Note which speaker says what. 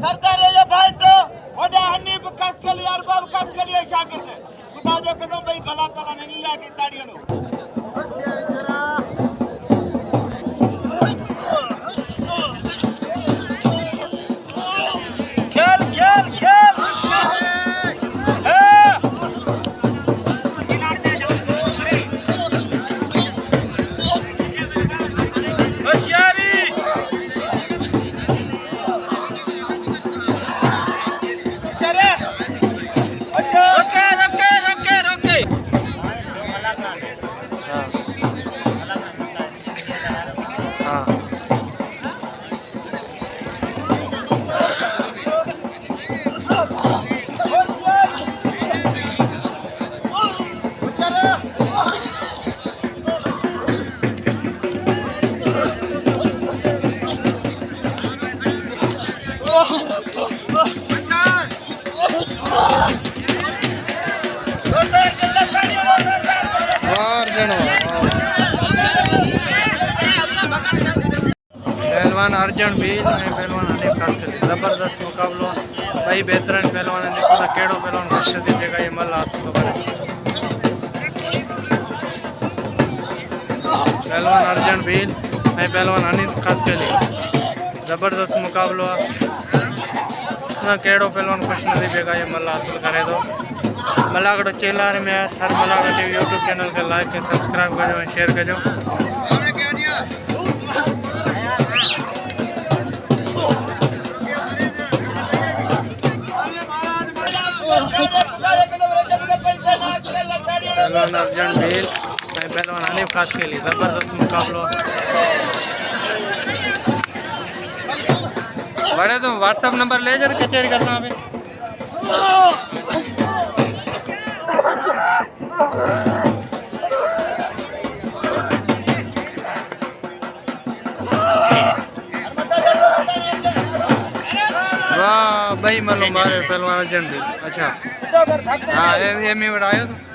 Speaker 1: करते रहिए फाइट वडा हनीफ कस के लिए अरबाब कस के लिए शागिर्द खुदा जो कसम भाई भला भला नहीं लिया की ताड़ियों होशियार जरा खेल खेल खेल
Speaker 2: पहलवान अर्जन भील पहलवान हनीफ खास के लिए जबरदस्त मुकाबलो भाई बेहतरीन पहलवान निस्बत केड़ो पहलवान खुश नसीब जगह ये मल हासिल करे पहलवान अर्जन भील पहलवान हनीफ खास के लिए जबरदस्त मुकाबलो केड़ो पहलवान खुश नसीब जगह ये मल हासिल करे दो मलागढ़ चेलार में थर मलागढ़ टीवी यूट्यूब चैनल के लाइक के सब्सक्राइब करो शेयर करो पहलवान अर्जन भील पहलवान हनीफ खास के लिए जबरदस्त मुकाबलो बड़े तुम व्हाट्सएप नंबर ले जा कचहरी करना अभी वाह भाई मालूम मारे पहलवान अर्जन भील अच्छा हाँ ये में बढ़ायो तो